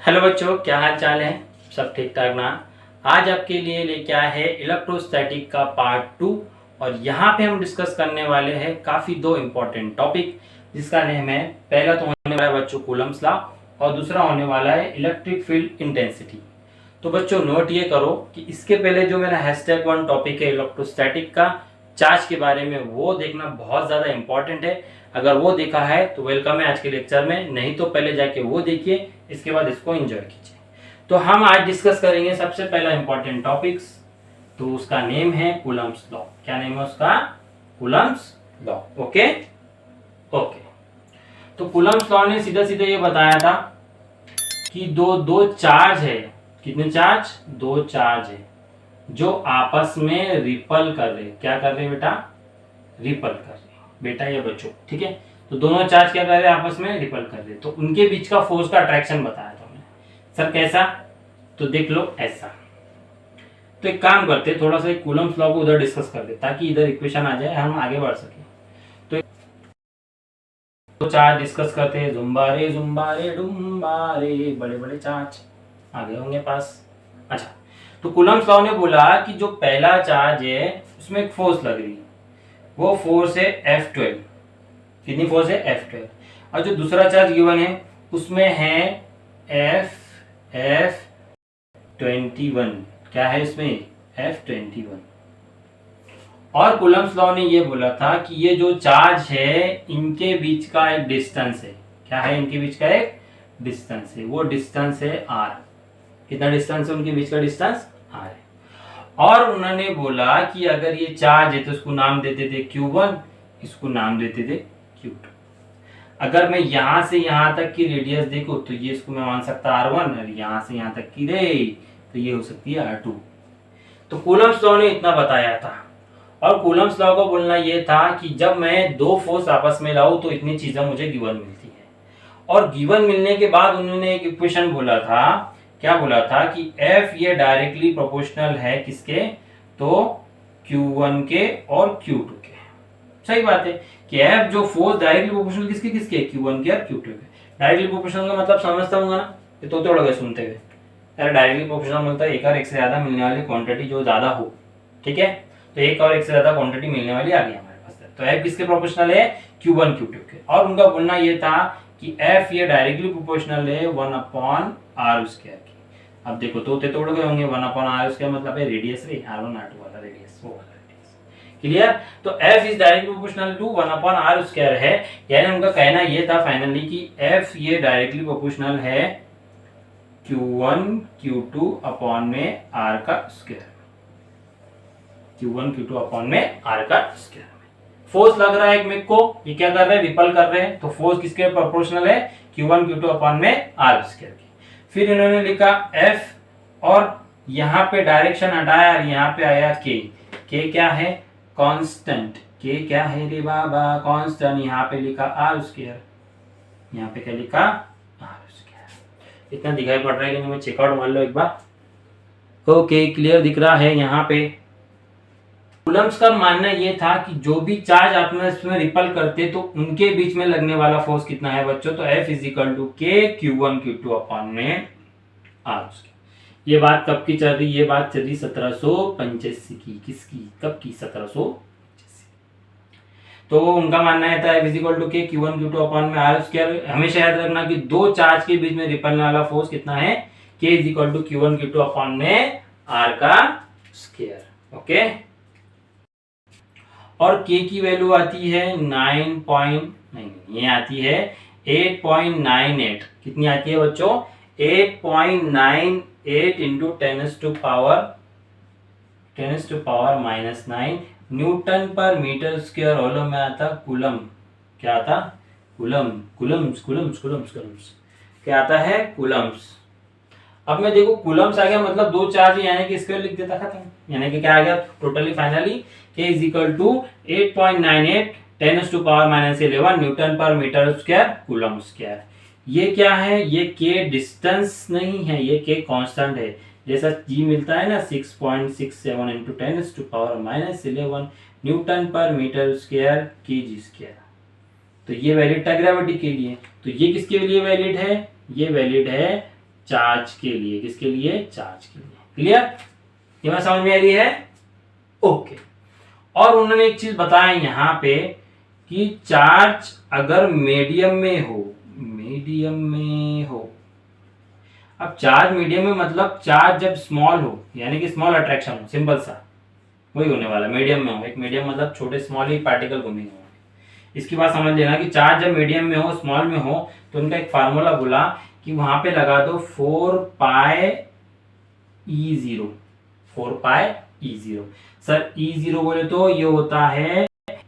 Hello बच्चों, क्या हाल चाल है? सब ठीक ठाक ना? आज आपके लिए लेके आए हैं इलेक्ट्रोस्टैटिक का पार्ट 2 और यहाँ पे हम डिस्कस करने वाले हैं काफ़ी दो इम्पोर्टेंट टॉपिक, जिसका नेम है, पहला तो होने वाला है बच्चों कूलम्स लॉ और दूसरा होने वाला है इलेक्ट्रिक फील्ड इंटेंसिटी। तो बच्चों नोट ये करो कि इसके पहले जो मेरा #1 टॉपिक है इलेक्ट्रोस्टैटिक का चार्ज के बारे में, वो देखना बहुत ज़्यादा इंपॉर्टेंट है। अगर वो देखा है तो वेलकम है आज के लेक्चर में, नहीं तो पहले जाके वो देखिए, इसके बाद इसको एंजॉय कीजिए। तो हम आज डिस्कस करेंगे सबसे पहला इंपॉर्टेंट टॉपिक्स, तो उसका नेम है कूलम्स लॉ। क्या नेम है उसका? Coulomb's law. Okay okay. तो कूलम्स लॉ ने सीधा सीधा ये बताया था कि दो चार्ज है। कितने चार्ज? दो चार्ज है जो आपस में रिपल कर रहे। क्या कर रहे बेटा? रिपल कर रहे बेटा या बच्चों, ठीक है। तो दोनों चार्ज क्या कर रहे हैं? आपस में रिपल कर रहे। तो उनके बीच का फोर्स का अट्रैक्शन बताया था हमने। सर कैसा? तो देख लो ऐसा। तो एक काम करते, थोड़ा सा कूलम्स लॉ को उधर डिस्कस कर दे ताकि इधर इक्वेशन आ जाए, हम आगे बढ़ सके। तो चार्ज डिस्कस करते हैं, जुम्बारे जुम्बारे डुम्बारे, बड़े बड़े चार्ज आ गए होंगे पास। अच्छा, तो कूलम्स लॉ ने बोला कि जो पहला चार्ज है उसमें एक फोर्स लग रही है, वो फोर्स है F12। कितनी फोर्स है? F12। और जो दूसरा चार्ज गिवन है उसमें है F21। क्या है इसमें? F21। और कूलम्स लॉ ने ये बोला था कि ये जो चार्ज है इनके बीच का एक डिस्टेंस है। क्या है? इनके बीच का एक डिस्टेंस है, वो डिस्टेंस है R। कितना डिस्टेंस है उनके बीच का? डिस्टेंस R है। और उन्होंने बोला कि अगर ये चार्ज है तो इसको नाम देते थे Q1, इसको नाम देते थे Q2। अगर मैं यहां से यहां तक की रेडियस देखूं तो ये इसको मैं मान सकता R1, और यहां से यहां तक की रे तो ये हो सकती है R2। तो कूलम्स लॉ ने इतना बताया था। और कूलम्स लॉ का बोलना ये था कि जब मैं दो फोर्स आपस में लाऊं तो इतनी चीजें मुझे गिवन मिलती है। और गिवन मिलने के बाद उन्होंने एक इक्वेशन बोला था। क्या बोला था? कि F ये डायरेक्टली प्रोपोर्शनल है किसके? तो Q1 के और Q2 के। सही बात है कि F जो फोर्स डायरेक्टली प्रोपोर्शनल किसके किसके? Q1 के और Q2 के। डायरेक्टली प्रोपोर्शनल का मतलब समझता हूँ ना, ये तो थोड़ा सुनते हुए यार, डायरेक्टली प्रोपोर्शनल मतलब एक और एक से ज्यादा मिलने वाली क्वांटिटी जो ज्यादा हो, ठीक है। तो एक और एक से ज्यादा क्वांटिटी मिलने वाली आ गई हमारे पास। तो F किसके प्रोपोर्शनल है? Q1 Q2 के। और उनका बोलना ये था कि F ये डायरेक्टली प्रोपोर्शनल है 1/r² की। अब देखो तोते तोड़ गए होंगे, 1/r² मतलब है रेडियस रे, R1 R2 वाला रेडियस, वो वाला रेडियस। क्लियर? तो F is directly proportional to 1/r² है। यानी उनका कहना ये था फाइनली कि F ये डायरेक्टली प्रोपोर्शनल है Q1 Q2 अपॉन में R का स्क्वायर। Q1 Q2 अपॉन में R का स्क्वायर। फोर्स लग रहा है एक मेक को, ये क्या कर रहे हैं? रिपल कर रहे हैं। तो फोर्स किसके प्रोपोर्शनल है? Q1 Q2 अपॉन में R स्क्वायर की। फिर इन्होंने लिखा F, और यहाँ पे डायरेक्शन हटाया और यहाँ पे आया K। K क्या है? कांस्टेंट। K क्या है रे बाबा? कांस्टेंट। यहाँ पे लिखा R स्क्वायर, यहाँ पे क्या लिखा? R square. इतना दिखाई पड़ रहा है कि नहीं? मैं चेकआउट मान लो एक बार। ओके, क्लियर दिख रहा है यहाँ पे। कूलम्स का मानना ये था कि जो भी चार्ज आपस में रिपल करते तो उनके बीच में लगने वाला फोर्स कितना है बच्चों? तो F = K Q1 Q2 upon में R। ये बात कब की चल रही? ये बात चल रही 1785 की। किसकी? कब की? 1785। तो उनका मानना है था F = K Q1 Q2 upon में R²। हमेशा याद रखना कि दो चार्ज के बीच में रिपलने वाला फोर्स कितना है? K = Q1 Q2 अपॉन में R का स्क्वायर। ओके। और K की वैल्यू आती है 8.98। कितनी आती है बच्चों? 8.98 इंटू 10⁻⁻⁹ न्यूटन पर मीटर स्क्वायर होलो में आता कूलम। क्या आता? कूलम्स। क्या आता है? कूलम्स। अब मैं देखो कूलम्स आ गया मतलब दो चार्ज यानी कि स्क्वायर लिख देता खत्म। यानी कि क्या आ गया टोटली फाइनली? K = 8.98 10⁻⁻11 न्यूटन पर मीटर स्क्वायर कूलम स्क्वायर। ये क्या है? ये K डिस्टेंस नहीं है, ये K कांस्टेंट है। जैसा G मिलता है ना 6.67 इंटू 10⁻⁻11 न्यूटन पर मीटर स्क्वायर kg²। तो ये वैलिड था ग्रेविटी के लिए। तो ये किसके लिए वैलिड है? ये वैलिड है चार्ज के लिए, किसके लिए? चार्ज के लिए। क्लियर? ये बात समझ में आ रही है? ओके। और उन्होंने एक चीज बताया यहाँ पे कि चार्ज अगर मीडियम में हो, मीडियम में हो, अब चार्ज मीडियम में मतलब चार्ज जब स्मॉल हो, यानी कि स्मॉल अट्रैक्शन हो, सिंपल सा वही होने वाला। मीडियम में हो, एक मीडियम मतलब छोटे स्मॉल ही पार्टिकल घूमेंगे। इसकी बात समझ लेना कि चार्ज जब मीडियम में हो, स्मॉल में हो, तो उनका एक फार्मूला बोला कि वहां पे लगा दो 4πe0, 4πe0। सर E0 बोले तो ये होता है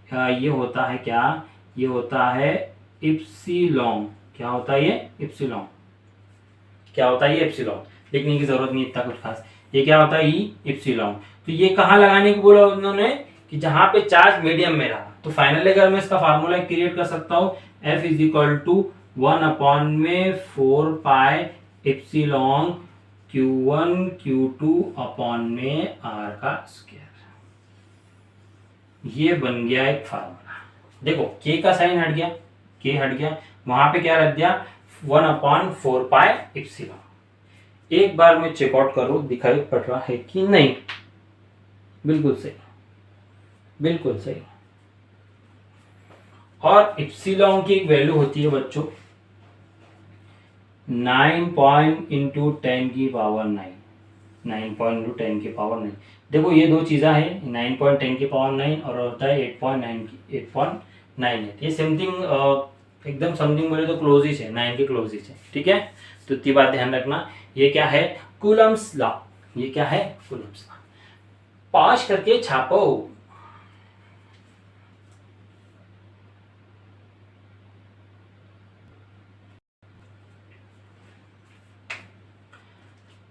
क्या? ये होता है इप्सिलॉन। क्या होता है ये? इप्सिलॉन। क्या होता है ये? इप्सिलॉन। लिखने की जरूरत नहीं इतना कुछ खास। ये क्या होता है? ई इप्सिलॉन। तो ये कहाँ लगाने की बोला उन्होंने कि जहां पे चार्ज मीडियम में रहा। तो फाइनली अगर मैं इसका फार्मूला क्रिएट कर सकता हूँ, F is equal to 1/4π epsilon Q1 Q2 upon में R का स्क्वायर। ये बन गया एक फार्मूला। देखो K का साइन हट गया, K हट गया, वहां पे क्या रख दिया? 1/4π एप्सिलॉन। एक बार में चेकआउट करो, दिखाई पड़ रहा है कि नहीं? बिल्कुल सही, बिल्कुल सही। और इप्सिलॉन की एक वैल्यू होती है बच्चों 9.10⁹ 9.10⁹। देखो ये दो चीज़ा है, 9.10⁹ और होता है 8.9। ये समथिंग एकदम समथिंग बोले तो क्लोज ही है, 9 के क्लोज ही है। ठीक है, तो इतनी बात ध्यान रखना। ये क्या है? Coulomb's law. ये क्या है? Coulomb's law. पास करके छापो।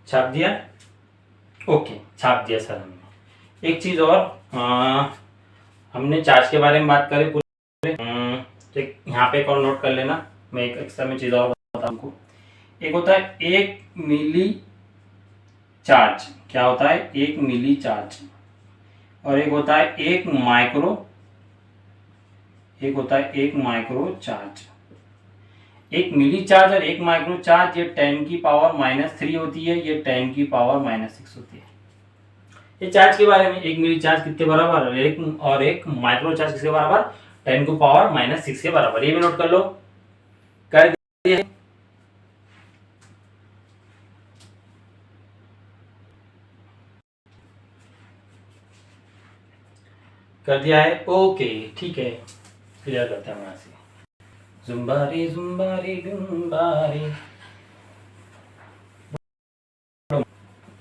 छाप दिया? ओके, छाप दिया सर हमने। एक चीज और, हमने चार्ज के बारे में बात करी पूरे। तो यहाँ पे एक और नोट कर लेना, मैं एक एक्स्ट्रा में चीज और बताता हूँ। एक होता है 1 मिली चार्ज। क्या होता है? 1 मिली चार्ज। और एक होता है 1 माइक्रो चार्ज। 1 मिली चार्ज और 1 माइक्रो चार्ज, ये 10⁻³ होती है, ये 10⁻⁶ होती है। ये चार्ज के बारे में। 1 मिली चार्ज कितने बराबर? और एक माइक्रो चार्ज किसके बराबर? 10⁻⁶ के बराबर। ये भी नोट कर लो। कर दिए? कर दिया है? ओके, ठीक है, क्लियर करते हैं वहां से। जुम्बारे जुम्बारे जुम्बारे,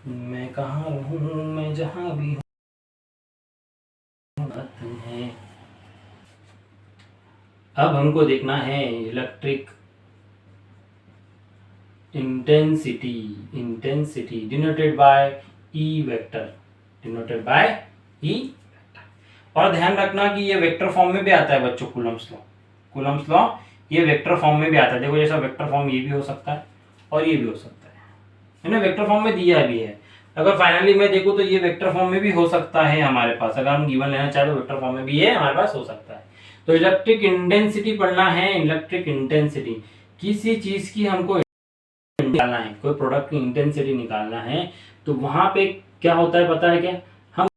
मैं कहाँ रहूं, मैं जहां भी हूँ है। अब हमको देखना है electric intensity. Intensity denoted by E vector, denoted by E vector. और ध्यान रखना कि ये वेक्टर फॉर्म में भी आता है बच्चों, कूलम्स लॉ। कूलम्स लॉ ये वेक्टर फॉर्म में भी आता है। देखो जैसा वेक्टर फॉर्म ये भी हो सकता है और ये भी हो सकता है ना, वेक्टर फॉर्म में दिया भी है। अगर फाइनली मैं देखूं तो ये वेक्टर फॉर्म में भी हो सकता है हमारे पास। अगर हम गिवन लेना चाहे तो वेक्टर फॉर्म में भी है हमारे पास, हो सकता है। तो इलेक्ट्रिक इंटेंसिटी पढ़ना है। इलेक्ट्रिक इंटेंसिटी किसी चीज की हमको निकालना है, कोई प्रोडक्ट की इंटेंसिटी निकालना है, तो वहां पे क्या होता है पता है क्या? हम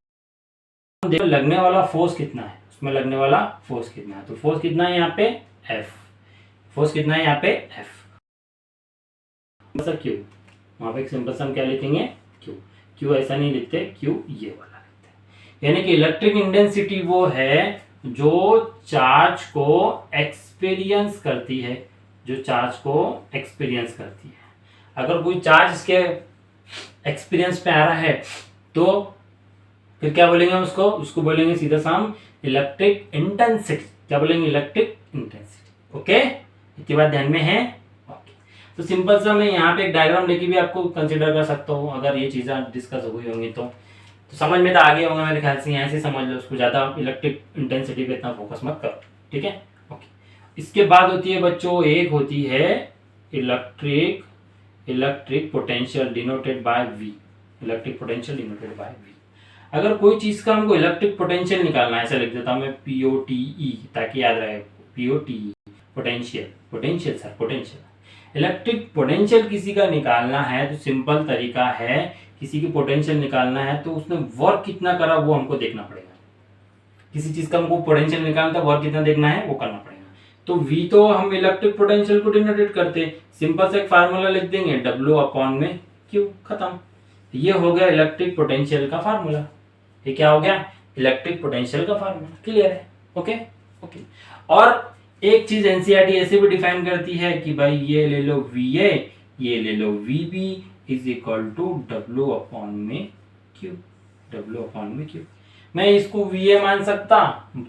देखो लगने वाला फोर्स कितना है, उसमें लगने वाला फोर्स कितना है। तो फोर्स कितना है यहाँ पे? F। फोर्स कितना है यहाँ पे? F। क्यू, वहां पे एक सिंपल सा हम क्या लिखेंगे? क्यू। क्यू ऐसा नहीं लिखते, क्यू ये वाला लिखते हैं। यानी कि इलेक्ट्रिक इंटेंसिटी वो है जो चार्ज को एक्सपीरियंस करती है, जो चार्ज को एक्सपीरियंस करती है। अगर कोई चार्ज इसके एक्सपीरियंस पे आ रहा है तो फिर क्या बोलेंगे हम उसको? उसको बोलेंगे सीधा सा हम इलेक्ट्रिक इंटेंसिटी। क्या बोलेंगे? Electric intensity. ओके, इतनी बात ध्यान में है? ओके, तो सिंपल सा मैं यहाँ पे एक डायग्राम लेके भी आपको कंसिडर कर सकता हूँ। अगर ये चीज़ें डिस्कस हुई होंगी तो समझ में तो आ गया होगा मेरे ख्याल से। यहाँ से समझ लो, उसको ज़्यादा इलेक्ट्रिक इंटेंसिटी पे इतना फोकस मत करो। ठीक है, ओके। इसके बाद होती है बच्चों, एक होती है electric potential denoted by V. Electric potential denoted by V. अगर कोई चीज का हमको इलेक्ट्रिक पोटेंशियल निकालना है, ऐसा लिख देता हूं मैं POTE, ताकि याद रहे। POTE potential, potential sir, potential. Electric potential किसी का निकालना है तो सिंपल तरीका है, किसी की पोटेंशियल निकालना है तो उसने वर्क कितना करा वो हमको देखना पड़ेगा। किसी चीज का हमको पोटेंशियल निकालना था, वर्क कितना देखना है वो करना पड़ेगा। तो V तो हम इलेक्ट्रिक पोटेंशियल को डिनोटेट करते, सिंपल से एक फार्मूला लिख देंगे W अपॉन में Q, खत्म। ये हो गया इलेक्ट्रिक पोटेंशियल का फार्मूला। ये क्या हो गया? इलेक्ट्रिक पोटेंशियल का फार्मूला। क्लियर है? Okay okay. और एक चीज एनसीईआरटी ऐसे भी डिफाइन करती है कि भाई ये ले लो VA, ये ले लो VB is equal to W upon में Q, W अपॉन में Q। मैं इसको VA मान सकता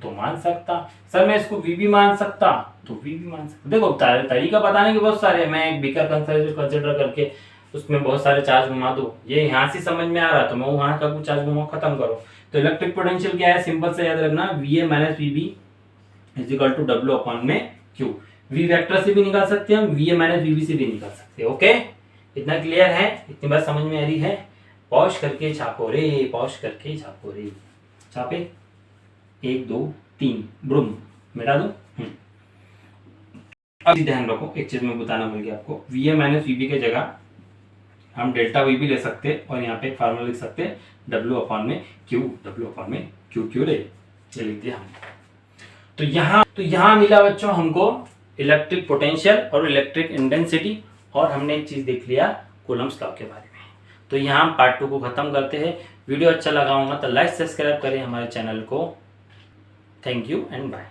तो मान सकता, सर मैं इसको VB मान सकता तो VB मान सकता। देखो तरीका बताने के बहुत सारे हैं। मैं एक बीकर कंसिडर करके उसमें बहुत सारे चार्ज घुमा दो, ये यहाँ से समझ में आ रहा तो मैं वहां का कुछ चार्ज घुमा, खत्म करो। तो इलेक्ट्रिक पोटेंशियल क्या है? सिंपल से याद रखना, VA minus VB is equal to W upon में Q। V वेक्टर से भी निकाल सकते हैं हम, VA माइनस VB से भी निकाल सकते हैं। ओके, इतना क्लियर है? इतनी बात समझ में आ रही है? पॉज करके छापो रे, पॉज करके छापो रे। छापे 1 2 3 ब्रूम मिटा दो। अब ध्यान रखो, एक चीज मैं बताना भूल गया आपको, VA माइनस VB के जगह हम डेल्टा VB ले सकते और यहाँ पे एक फार्मूला लिख सकते W अपॉन में Q, W अपॉन में Q रे, ये लिख दिया हमने। तो यहाँ मिला बच्चों हमको इलेक्ट्रिक पोटेंशियल और इलेक्ट्रिक इंटेंसिटी, और हमने एक चीज देख लिया कूलम्स लॉ के बारे में। तो यहाँ पार्ट 2 को खत्म करते हैं। वीडियो अच्छा लगा होगा तो लाइक सब्सक्राइब करें हमारे चैनल को। Thank you and bye.